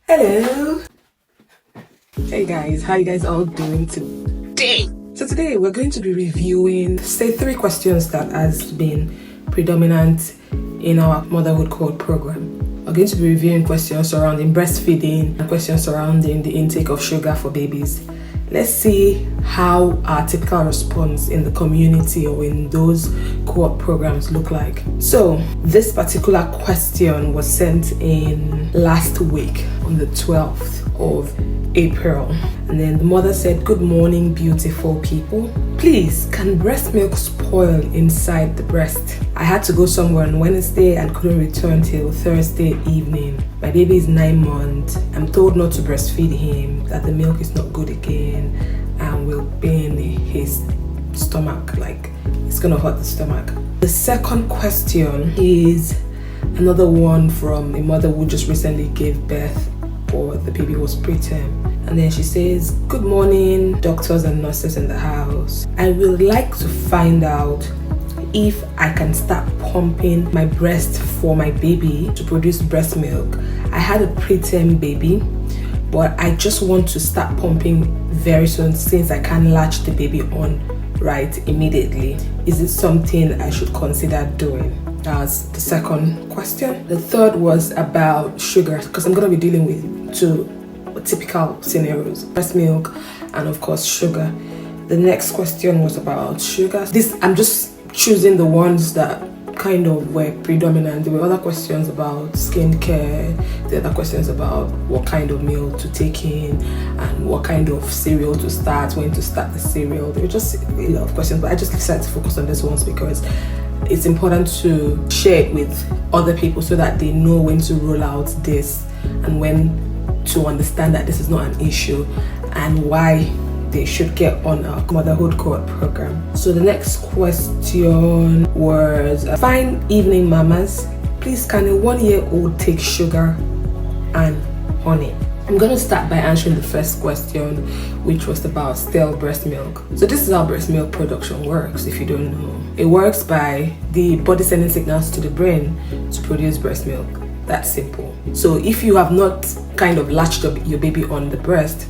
Hello. Hey guys, how you guys all doing today? So today we're going to be reviewing, say, 3 questions that has been predominant in our motherhood cohort program. We're going to be reviewing questions surrounding breastfeeding and questions surrounding the intake of sugar for babies. Let's see how our typical response in the community or in those cohort programs look like. So this particular question was sent in last week on the 12th of April. And then the mother said, "Good morning, beautiful people. Please, can breast milk spoil inside the breast? I had to go somewhere on Wednesday and couldn't return till Thursday evening. My baby is 9 months. I'm told not to breastfeed him, that the milk is not good again and will pain his stomach, like it's gonna hurt the stomach." The second question is another one from a mother who just recently gave birth, or the baby was preterm. And then she says, "Good morning, doctors and nurses in the house. I would like to find out if I can start pumping my breast for my baby to produce breast milk. I had a preterm baby, but I just want to start pumping very soon since I can't latch the baby on right immediately. Is it something I should consider doing?" That's the second question. The third was about sugar, because I'm going to be dealing with 2 typical scenarios: breast milk and of course sugar. The next question was about sugar. I'm just choosing the ones that kind of were predominant. There were other questions about skincare, the other questions about what kind of milk to take in and what kind of cereal to start, when to start the cereal. There were just a lot of questions, but I just decided to focus on these ones because it's important to share it with other people so that they know when to roll out this and when to understand that this is not an issue and why they should get on our motherhood cohort program. So the next question was, "Fine evening, mamas. Please, can a 1-year-old take sugar and honey?" I'm going to start by answering the first question, which was about stale breast milk. So this is how breast milk production works, if you don't know. It works by the body sending signals to the brain to produce breast milk. That's simple. So if you have not kind of latched up your baby on the breast,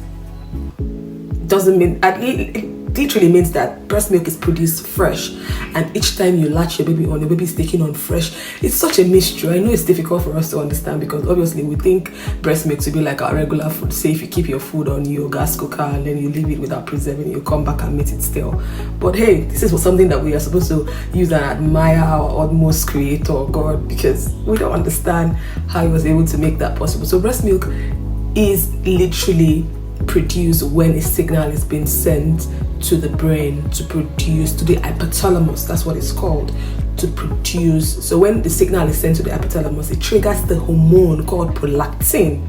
doesn't mean, it literally means that breast milk is produced fresh, and each time you latch your baby on, your baby is taking on fresh. It's such a mystery. I know it's difficult for us to understand because obviously we think breast milk to be like our regular food. Say if you keep your food on your gas cooker and then you leave it without preserving it, you come back and meet it stale. But hey, this is something that we are supposed to use and admire our utmost creator, God, because we don't understand how he was able to make that possible. So breast milk is literally produced when a signal is being sent to the brain to produce, to the hypothalamus, that's what it's called, to produce. So when the signal is sent to the hypothalamus, it triggers the hormone called prolactin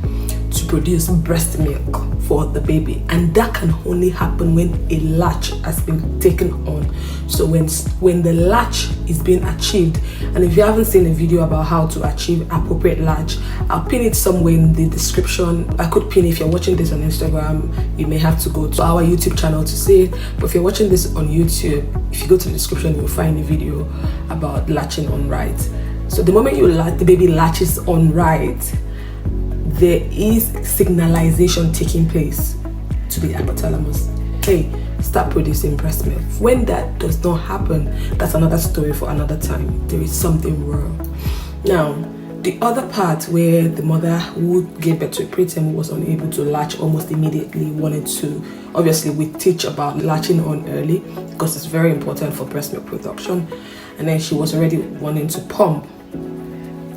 to produce breast milk for the baby, and that can only happen when a latch has been taken on. So when the latch is being achieved, and if you haven't seen a video about how to achieve appropriate latch, I'll pin it somewhere in the description. I could pin, if you're watching this on Instagram, you may have to go to our YouTube channel to see it, but if you're watching this on YouTube, if you go to the description, you'll find a video about latching on right. So the moment the baby latches on right, there is signalization taking place to the hypothalamus. Hey, start producing breast milk. When that does not happen, that's another story for another time. There is something wrong. Now, the other part where the mother who gave birth to a preterm was unable to latch almost immediately, wanted to, obviously we teach about latching on early because it's very important for breast milk production, and then she was already wanting to pump.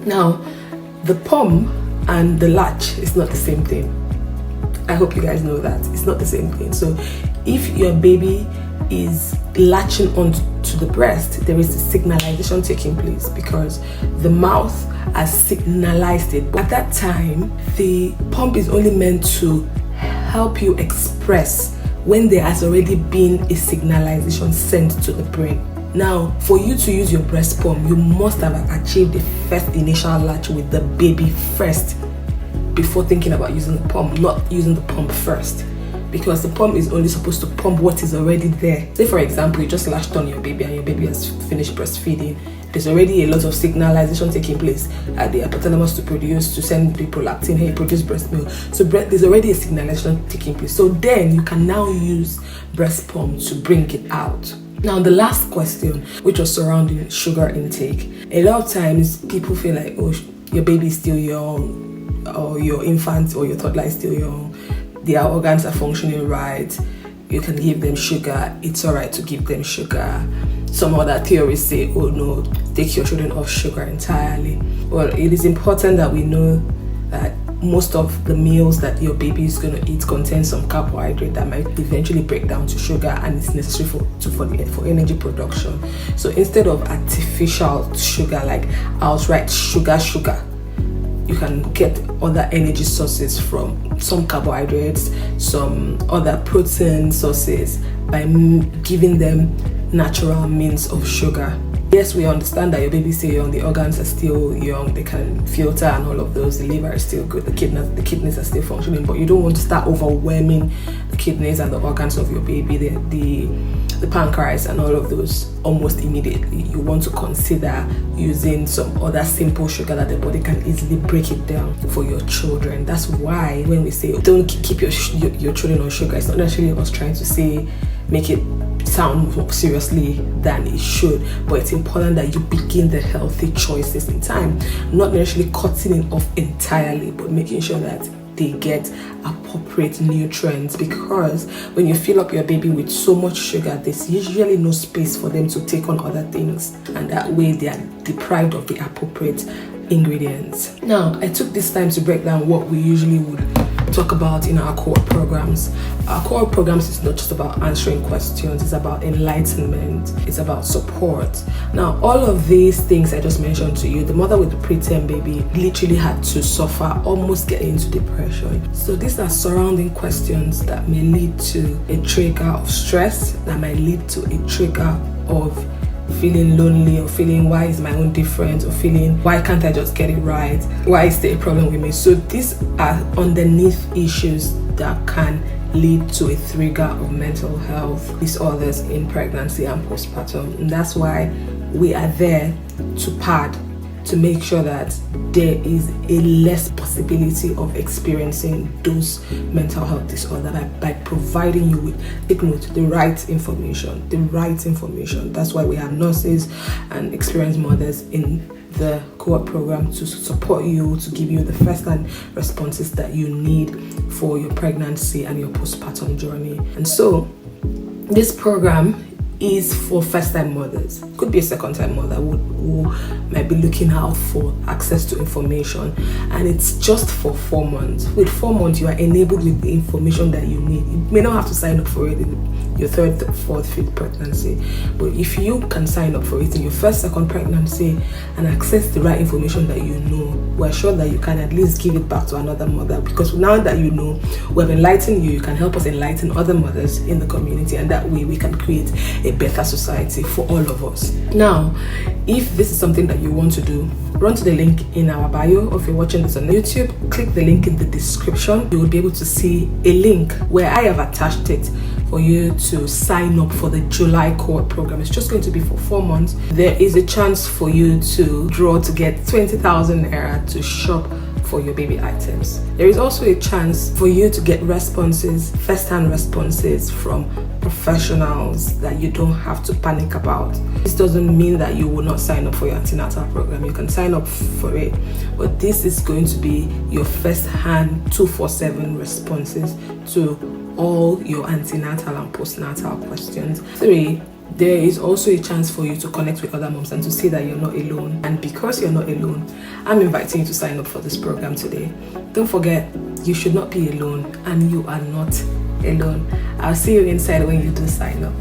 Now, the pump and the latch is not the same thing. I hope you guys know that. It's not the same thing. So if your baby is latching onto the breast, there is a signalization taking place because the mouth has signalized it. But at that time, the pump is only meant to help you express when there has already been a signalization sent to the brain. Now, for you to use your breast pump, you must have achieved the first initial latch with the baby first before thinking about using the pump, not using the pump first. Because the pump is only supposed to pump what is already there. Say for example, you just latched on your baby and your baby has finished breastfeeding there's already a lot of signalization taking place at the hypothalamus to produce, to send the prolactin, hey, produce breast milk. So there's already a signalization taking place. So then you can now use breast pump to bring it out. Now, the last question, which was surrounding sugar intake. A lot of times people feel like, oh, your baby is still young, or your infant or your toddler is still young, their organs are functioning right, you can give them sugar, it's all right to give them sugar. Some other theories say, oh no, take your children off sugar entirely. Well, it is important that we know that most of the meals that your baby is going to eat contain some carbohydrate that might eventually break down to sugar, and it's necessary for energy production. So instead of artificial sugar, like outright sugar, you can get other energy sources from some carbohydrates, some other protein sources, by giving them natural means of sugar. Yes, we understand that your baby is still young, the organs are still young, they can filter and all of those, the liver is still good, the kidneys are still functioning, but you don't want to start overwhelming the kidneys and the organs of your baby, the pancreas and all of those almost immediately. You want to consider using some other simple sugar that the body can easily break it down for your children. That's why when we say don't keep your children on sugar, it's not necessarily us trying to say make it sound more seriously than it should, but it's important that you begin the healthy choices in time, not necessarily cutting it off entirely, but making sure that they get appropriate nutrients, because when you fill up your baby with so much sugar, there's usually no space for them to take on other things, and that way they are deprived of the appropriate ingredients. Now, I took this time to break down what we usually would talk about in our cohort programs. Our cohort programs is not just about answering questions, it's about enlightenment, it's about support. Now, all of these things I just mentioned to you, the mother with the preterm baby literally had to suffer, almost get into depression. So these are surrounding questions that may lead to a trigger of stress, that might lead to a trigger of feeling lonely, or feeling why is my own different, or feeling why can't I just get it right, why is there a problem with me. So these are underneath issues that can lead to a trigger of mental health disorders in pregnancy and postpartum, and that's why we are there to pad, to make sure that there is a less possibility of experiencing those mental health disorders by providing you with, take note, the right information. That's why we have nurses and experienced mothers in the cohort program to support you, to give you the first-hand responses that you need for your pregnancy and your postpartum journey. And so this program is for first-time mothers. Could be a second-time mother who might be looking out for access to information, and it's just for 4 months. With 4 months, you are enabled with the information that you need. You may not have to sign up for it in your third, fourth, fifth pregnancy, but if you can sign up for it in your first, second pregnancy and access the right information that you know, we're sure that you can at least give it back to another mother, because now that you know, we have enlightened you, you can help us enlighten other mothers in the community, and that way we can create a better society for all of us. Now, if this is something that you want to do, run to the link in our bio, or if you're watching this on YouTube, click the link in the description. You will be able to see a link where I have attached it for you to sign up for the July cohort program. It's just going to be for 4 months. There is a chance for you to draw to get 20,000 naira to shop for your baby items. There is also a chance for you to get responses, first-hand responses from professionals that you don't have to panic about. This doesn't mean that you will not sign up for your antenatal program. You can sign up for it, but this is going to be your first-hand 247 responses to all your antenatal and postnatal questions. 3, there is also a chance for you to connect with other moms and to see that you're not alone. And because you're not alone, I'm inviting you to sign up for this program today. Don't forget, you should not be alone, and you are not alone. I'll see you inside when you do sign up.